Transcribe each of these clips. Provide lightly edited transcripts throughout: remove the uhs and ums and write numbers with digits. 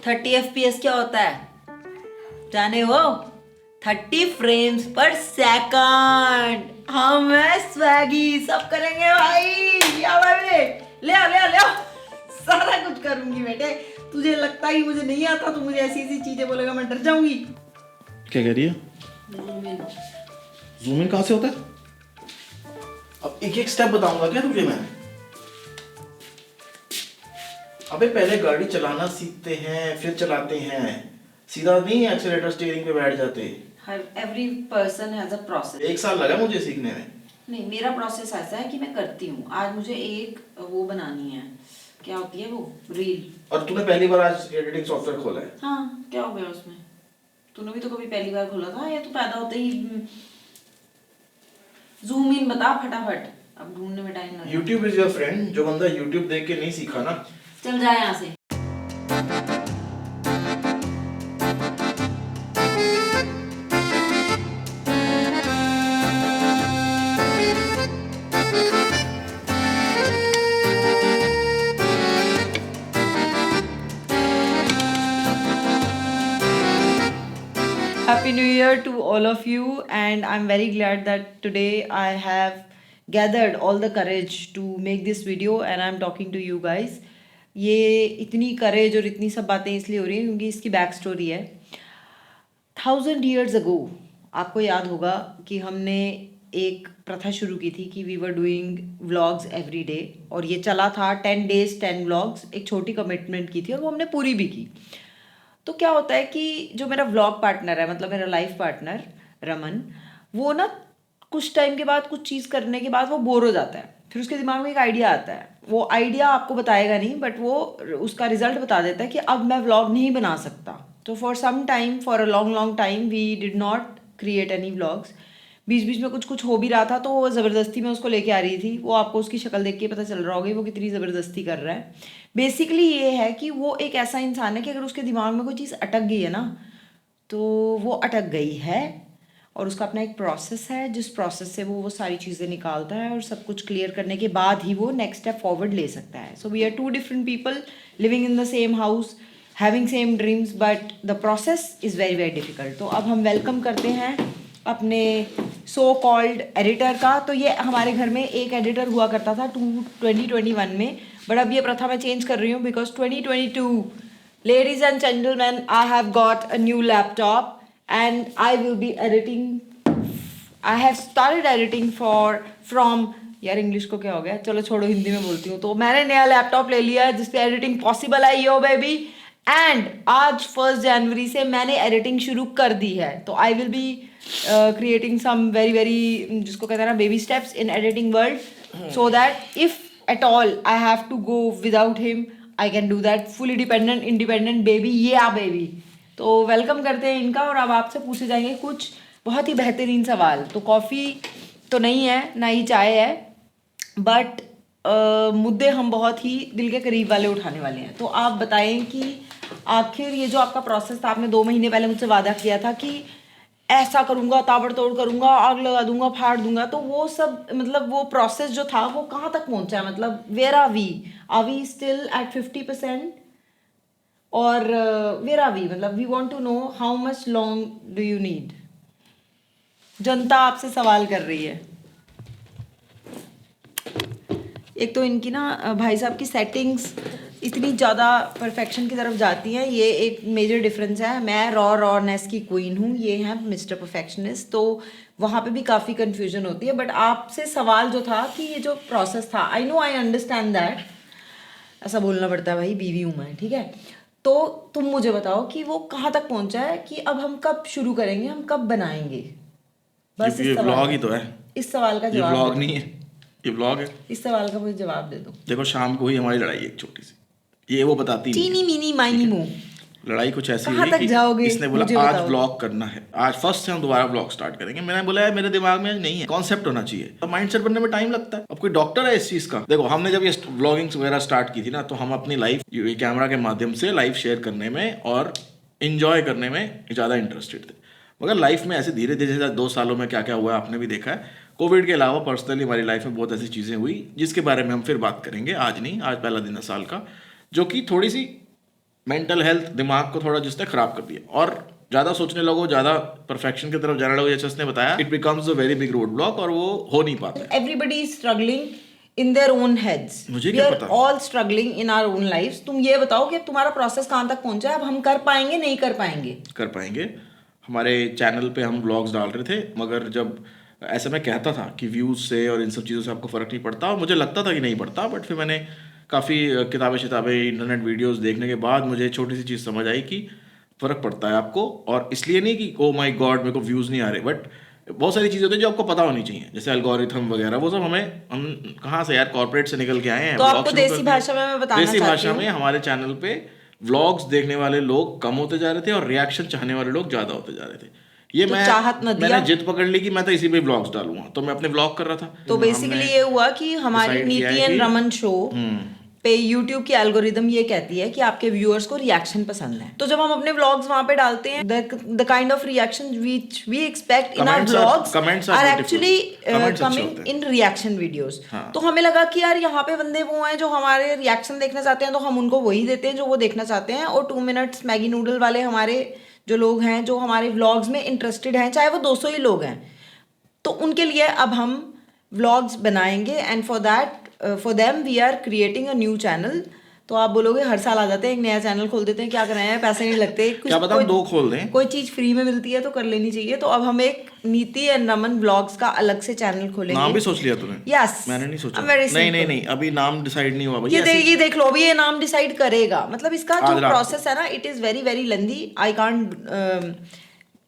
30 FPS क्या होता है जाने हो? 30 फ्रेम्स पर सेकंड। हम है स्वैगी, सब करेंगे भाई। या भाई ले आओ सारा कुछ करूंगी बेटे। तुझे लगता है मुझे नहीं आता तो मुझे ऐसी ऐसी चीजें बोलेगा मैं डर जाऊंगी। क्या कह रही है? जूम इन कहाँ से होता है? अब एक एक स्टेप बताऊंगा क्या तुझे मैं? अबे पहले गाड़ी चलाना सीखते हैं फिर चलाते हैं, सीधा नहीं एक्सीलरेटर स्टीयरिंग पे बैठ जाते। Every person has a process. 1 साल लगा मुझे सीखने में। नहीं, मेरा प्रोसेस ऐसा है कि मैं करती हूँ। आज मुझे एक वो बनानी है, क्या होती है वो, रील। और तूने पहली बार आज एडिटिंग सॉफ्टवेयर खोला है? हाँ, क्या हो गया उसमें? तूने भी तो कभी पहली बार खोला था या तू पैदा होते ही जूम इन बता फटाफट। अब ढूंढने में टाइम लगा। YouTube is your friend. जो बंदा YouTube देख के नहीं सीखा ना, चल जा यहाँ से। Happy New Year to all of you, and I'm very glad that today I have gathered all the courage to make this video and I'm talking to you guys. ये इतनी courage और इतनी सब बातें इसलिए हो रही हैं क्योंकि इसकी बैक स्टोरी है। 1000 years ago आपको याद होगा कि हमने एक प्रथा शुरू की थी कि we were doing vlogs every day, और ये चला था 10 days 10 व्लॉग्स। एक छोटी कमिटमेंट की थी और वो हमने पूरी भी की। तो क्या होता है कि जो मेरा व्लॉग पार्टनर है, मतलब मेरा लाइफ पार्टनर रमन, वो ना कुछ टाइम के बाद कुछ चीज़ करने के बाद वो बोर हो जाता है। फिर उसके दिमाग में एक आइडिया आता है। वो आइडिया आपको बताएगा नहीं, बट वो उसका रिजल्ट बता देता है कि अब मैं व्लॉग नहीं बना सकता। तो for some time, for a long time we did not create any vlogs. बीच बीच में कुछ हो भी रहा था तो वो ज़बरदस्ती में उसको लेके आ रही थी। वो आपको उसकी शक्ल देख के पता चल रहा होगा वो कितनी ज़बरदस्ती कर रहा है। बेसिकली ये है कि वो एक ऐसा इंसान है कि अगर उसके दिमाग में कोई चीज़ अटक गई है ना, तो वो अटक गई है, और उसका अपना एक प्रोसेस है जिस प्रोसेस से वो सारी चीज़ें निकालता है और सब कुछ क्लियर करने के बाद ही वो नेक्स्ट स्टेप फॉरवर्ड ले सकता है। So we are 2 different people living in the same house, having same dreams, but the process is very very difficult. तो अब हम वेलकम करते हैं अपने सो कॉल्ड एडिटर का। तो ये हमारे घर में एक एडिटर हुआ करता था 2021 में, बट अब ये प्रथा मैं चेंज कर रही हूँ because 2022, ladies and gentleman, I have got a new laptop and I will B editing. I have started editing from यार इंग्लिश को क्या हो गया, चलो छोड़ो, हिंदी में बोलती हूँ। तो मैंने नया लैपटॉप ले लिया है जिसपे एडिटिंग पॉसिबल है, यो बेबी। एंड आज 1 जनवरी से मैंने एडिटिंग शुरू कर दी है। तो I will be creating some very very, जिसको कहते हैं ना, baby steps in editing world, so that if at all I have to go without him, I can do that fully independent baby, yeah baby। तो welcome करते हैं इनका, और अब आपसे पूछे जाएंगे कुछ बहुत ही बेहतरीन सवाल। तो कॉफ़ी तो नहीं है, ना ही चाय है, बट मुद्दे हम बहुत ही दिल के करीब वाले उठाने वाले हैं। तो आप बताएं कि आखिर ये जो आपका प्रोसेस था, आपने 2 महीने पहले मुझसे वादा किया था कि ऐसा करूँगा, ताबड़तोड़ करूँगा, आग लगा दूंगा, फाड़ दूंगा, तो वो सब, मतलब वो प्रोसेस जो था वो कहाँ तक पहुँचा है? मतलब where are we still at 50%, और वेयर आर वी, मतलब we want to know how much long do you need. जनता आपसे सवाल कर रही है। एक तो इनकी ना भाई साहब की सेटिंग्स इतनी ज़्यादा परफेक्शन की तरफ जाती हैं, ये एक मेजर डिफरेंस है। मैं रॉनेस की क्वीन हूँ, ये हैं मिस्टर परफेक्शनिस्ट, तो वहाँ पे भी काफ़ी कन्फ्यूजन होती है। बट आपसे सवाल जो था कि ये जो प्रोसेस था, I know, I understand that, ऐसा बोलना पड़ता है भाई, बीवी हूँ मैं, ठीक है। तो तुम मुझे बताओ कि वो कहाँ तक पहुँचा है, कि अब हम कब शुरू करेंगे, हम कब बनाएंगे? बस ये व्लॉग ही तो है। इस सवाल का ये जवाब व्लॉग नहीं है, ये व्लॉग है। इस सवाल का मुझे जवाब दे दो। देखो शाम को ही हमारी लड़ाई है एक छोटी सी, ये वो बताती नहीं चीनी मीनी माइनी मुंह। लड़ाई कुछ ऐसी कहाँ हुई तक कि जाओगे? इसने बोला मुझे आज बताओ। ब्लॉग करना है, आज फर्स्ट से हम दोबारा ब्लॉग स्टार्ट करेंगे। मैंने बोला है मेरे दिमाग में नहीं है, कॉन्सेप्ट होना चाहिए। तो माइंडसेट बनने में टाइम लगता है। अब कोई डॉक्टर है इस चीज का? देखो हमने जब ये व्लॉगिंग वगैरह स्टार्ट की थी ना, तो हम अपनी लाइफ कैमरा के माध्यम से लाइव शेयर करने में और इंजॉय करने में ज़्यादा इंटरेस्टेड थे। मगर लाइफ में ऐसे धीरे धीरे 2 सालों में क्या क्या हुआ आपने भी देखा है। कोविड के अलावा पर्सनली हमारी लाइफ में बहुत ऐसी चीज़ें हुई जिसके बारे में हम फिर बात करेंगे। आज नहीं, आज पहला दिन है साल का, जो कि थोड़ी सी मेंटल हेल्थ, दिमाग को थोड़ा जिसने खराब कर दिया, और ज़्यादा सोचने लगो, ज़्यादा परफेक्शन की तरफ जाने लगो, जैसे उसने बताया, it becomes a very big road block, और वो हो नहीं पाता है। Everybody is struggling in their own heads. मुझे We क्या are पता? all struggling in our own lives. तुम ये बताओ कि तुम्हारा प्रोसेस कहाँ तक पहुंचा है, अब हम कर पाएंगे नहीं कर पाएंगे? कर पाएंगे। हमारे चैनल पे हम व्लॉग्स डाल रहे थे, मगर जब ऐसे मैं कहता था कि व्यूज़ से और इन सब चीज़ों से आपको फ़र्क नहीं पड़ता, और मुझे लगता था कि नहीं पड़ता, बट फिर मैंने काफ़ी किताबें इंटरनेट वीडियोस देखने के बाद मुझे छोटी सी चीज़ समझ आई कि फ़र्क पड़ता है आपको। और इसलिए नहीं कि ओ माय गॉड मेरे को व्यूज़ नहीं आ रहे, बट बहुत सारी चीज़ें होती हैं जो आपको पता होनी चाहिए, जैसे एल्गोरिथम वगैरह, वो सब हम कहाँ से यार, कॉर्पोरेट से निकल के आए हैं। तो vlog आपको शुरू देसी करके- भाषा में मैं बताना देसी चाहती भाषा हूँ। में हमारे चैनल पे व्लॉग्स देखने वाले लोग कम होते जा रहे थे और रिएक्शन चाहने वाले लोग ज़्यादा होते जा रहे थे। ये तो चाहत न दिया। मैंने जिद पकड़ ली कि मैं तो इसी पे व्लॉग्स डालूंगा, तो मैं अपने व्लॉग कर रहा था। तो बेसिकली ये हुआ कि हमारी decide किया नीति है एंड कि- रमन शो पे YouTube की एल्गोरिदम ये कहती है कि आपके व्यूअर्स को रिएक्शन पसंद है। तो जब हम अपने व्लॉग्स वहां पे डालते हैं, the kind of reaction which we expect in our vlogs are actually coming in reaction videos. तो हमें लगा कि यार यहाँ पे बंदे वो हैं जो हमारे रिएक्शन देखना चाहते हैं, तो हम उनको वही देते हैं जो वो देखना चाहते हैं। और 2 मिनट्स मैगी नूडल वाले हमारे जो लोग हैं, जो हमारे व्लॉग्स में इंटरेस्टेड हैं, चाहे वो 200 ही लोग हैं, तो उनके लिए अब हम व्लॉग्स बनाएंगे। And for them we are creating a new channel. तो आप बोलोगे हर साल आ जाते हैं, एक नया चैनल खोल देते हैं, क्या कर रहे हैं, पैसे नहीं लगते, क्या पता हम 2 खोल दें। कोई चीज़ फ्री में मिलती है तो कर लेनी चाहिए। तो अब हम एक नीति एंड रमन व्लॉग्स का अलग से चैनल खोलेंगे। नाम भी सोच लिया तूने? यस, मैंने नहीं सोचा। very नहीं, अभी नाम डिसाइड नहीं हुआ भैया। ये देख लो, अभी ये नाम डिसाइड करेगा। मतलब इसका जो आज रात को। प्रोसेस है ना, it is very very lengthy, I can't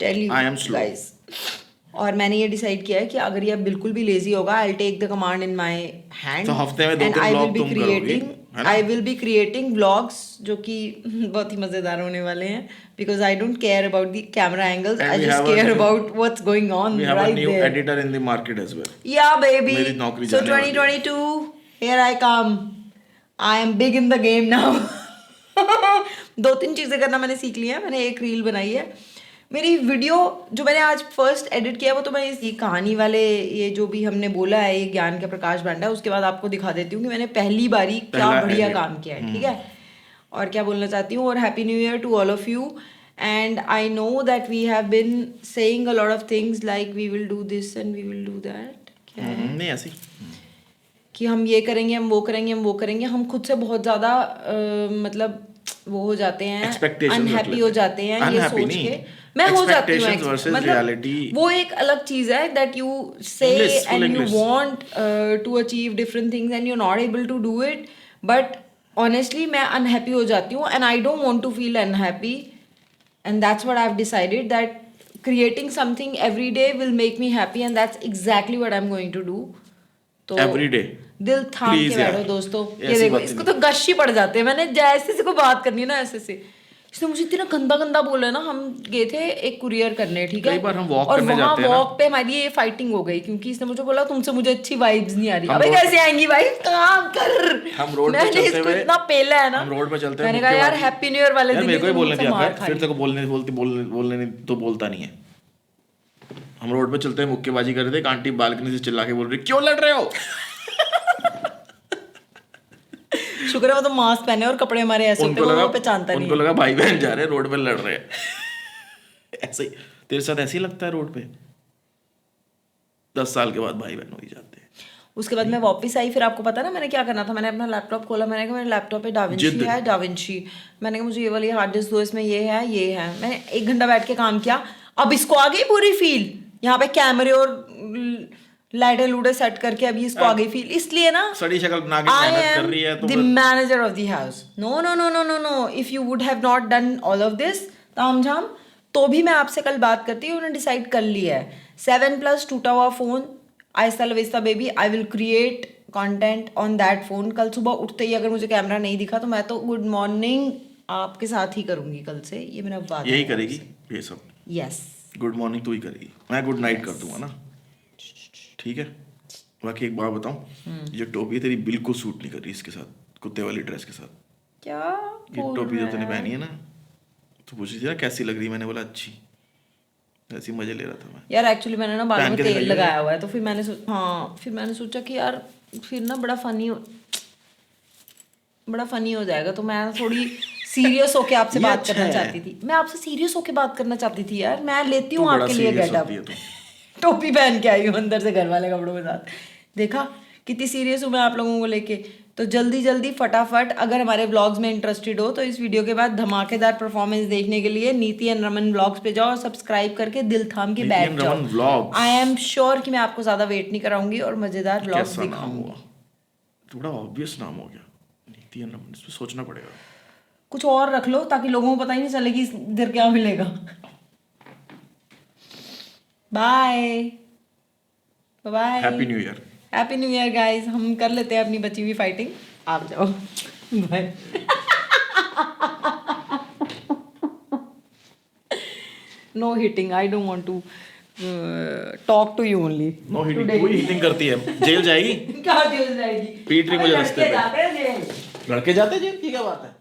tell you I am slow. Guys. और मैंने ये डिसाइड किया है कि अगर ये बिल्कुल भी लेजी होगा, I take the command in my hand, तो हफ्ते में 2-3 vlog तुम करोगी, है ना? I will be creating vlogs जो कि बहुत ही मजेदार होने वाले हैं, because I don't care about the camera angles, And I we just have a care new- about what's going on We have a right new there. editor in the market as well. Yeah, baby. मेरी नौकरी So जाने वाली है। 2022, here I come. I am big in the game now. 2-3 चीज़ें करना मैंने सीख ली है। मैंने एक रील बनाई है। मेरी वीडियो जो मैंने आज फर्स्ट एडिट किया, वो तो मैं इस कहानी वाले, ये जो भी हमने बोला है, ये ज्ञान का प्रकाश बैंड है, उसके बाद आपको दिखा देती हूँ कि मैंने पहली बारी क्या पहला बढ़िया edit। काम किया है, ठीक है? और क्या बोलना चाहती हूँ, और happy new year to all of you. And I know that we have been saying a lot of things like we will do this and we will do that, क्या है नहीं ऐसी कि हम ये करेंगे, हम वो करेंगे, हम वो करेंगे। हम खुद से बहुत ज़्यादा मतलब वो हो जाते हैं, Expectations अनहैप्पी रख हो लेते हैं। जाते हैं ये Unhappy सोच नहीं, के। मैं हो जाती हूँ expectations versus मतलब reality। वो एक अलग चीज़ है that you say English, full and you English। Want to achieve different things and you not able to do it, but honestly मैं अनहैप्पी हो जाती हूँ and I don't want to feel unhappy. And that's what I've decided, that creating something every day will make me happy, and that's exactly what I'm going to do. तो Every day? दिल थाम Please के बैठो यार, दोस्तों। ये ऐसी देखो, बातें इसको नहीं। तो गश ही पड़ जाते हैं। मैंने जैसे से को बात करनी है ना, ऐसे से इसने मुझे इतना गंदा गंदा बोला ना। हम गए थे एक कुरियर करने, ठीक है, कई बार हम walk और करने वहाँ जाते हैं ना। वॉक पे हमारी ये फाइटिंग हो गई, क्योंकि इसने मुझे बोला तुमसे मुझे अच्छी वाइब्स नहीं आ रही। हम अबे road कैसे आएंगी वाइब्स, काम कर। हम रोड पे मैंने चलते इसको हुए इतना पेला है ना, हम रोड पे चलते हुए मैंने कहा यार मुक्केबाजी- हैप्पी न्यू ईयर वाले यार दिन मेरे को ही तुम बोलने मुझसे दिया मार कर, खा फिर रही। तेरे को बोलने नहीं तो बोलता नहीं है। हम रोड पे चलते हैं, मुक्केबाजी कर रहे थे, एक आंटी बालकनी से चिल्ला के बोल रही क्यों लड़ रहे हो। शुक्र है वो तो मास्क पहने और कपड़े हमारे ऐसे होते हैं, वो पहचानता नहीं उनको है। लगा भाई बहन जा रहे हैं रोड पे लड़ रहे हैं। ऐसे ही तेरे साथ ऐसे ही लगता है रोड पे, 10 साल के बाद भाई बहन हो ही जाते हैं। उसके बाद मैं वापस आई। फिर आपको पता है ना मैंने क्या करना था, मैंने अपना लैपटॉप खोला, मैंने कहा मेरे लैपटॉप पे डाविंची जिद। है, डाविंची। मैंने कहा मुझे ये वाली हार्ड डिस्क दो, इसमें ये है ये है। मैंने 1 घंटा बैठ के काम किया। अब इसको आ गई पूरी फील, यहाँ पे कैमरे और लाइटें लूडे सेट करके अभी इसको आ गई फील। इसलिए ना सड़ी शक्ल बना के I मेहनत कर am रही है तो the manager of the house. No. If you would have not done all of this, तामझाम, तो भी मैं आपसे कल बात करती हूँ। उन्होंने डिसाइड कर लिया है, 7+ टूटा हुआ फोन, आहिस्ता लविस्ता baby, I will create content on that phone. कल सुबह उठते ही अगर मुझे कैमरा नहीं दिखा तो मैं तो गुड मॉर्निंग आपके साथ ही करूंगी कल से, ये मेरा वादा यही है। करेगी ये सब। यस, गुड मॉर्निंग तू ही करेगी, मैं गुड नाइट कर दूंगा ना, ठीक है। बाकी एक बात बताऊं, ये टोपी तेरी बिल्कुल सूट नहीं कर रही इसके साथ, कुत्ते वाली ड्रेस के साथ। क्या ये बोल टोपी जो रहा तूने है? पहनी है ना, तो पूछी थी ना कैसी लग रही, मैंने बोला अच्छी, ऐसी मजे ले रहा था मैं। यार एक्चुअली मैंने ना बालों पहन में के तेल दिखाइए। लगाया हुआ है, तो फिर मैंने फिर मैंने सोचा कि यार फिर ना बड़ा फनी हो जाएगा, तो मैं थोड़ी सीरियस होके आपसे ये बात अच्छा करना है। चाहती थी, मैं आपसे सीरियस होके बात करना चाहती थी यार। मैं लेती हूँ तू बड़ा आपके लिए serious गेटअप, होती है तू। टोपी पहन के आई हूँ अंदर से घर वाले कपड़ों के साथ। देखा कितनी सीरियस हूँ मैं आप लोगों को लेके। तो जल्दी जल्दी फटाफट अगर हमारे व्लॉग्स में इंटरेस्टेड हो तो इस वीडियो के बाद धमाकेदार परफॉर्मेंस देखने के लिए नीति एंड रमन व्लॉग्स पे जाओ और सब्सक्राइब करके दिल थाम के नीति बैठ एंड जाओ। Raman vlogs. I am sure कि मैं आपको ज्यादा वेट नहीं कराऊंगी और मजेदार व्लॉग्स कैसा नाम दिखाऊंगी। हुआ, थोड़ा ऑब्वियस नाम हो गया, नीति एंड रमन, इस पे सोचना पड़ेगा। कुछ और रख लो ताकि लोगों को पता ही नहीं चले कि इधर क्या मिलेगा। Bye bye. Happy new year. Happy new year guys. हम कर लेते हैं अपनी बची हुई फाइटिंग, आप जाओ। Bye. No hitting, I don't want to talk to you only. No hitting, कोई हिटिंग करती है जेल जाएगी। क्या जेल जाएगी? पीट रही अबे मुझे लड़के रास्ते पे। जाते हैं जेल। लड़के जाते जेल की क्या बात है।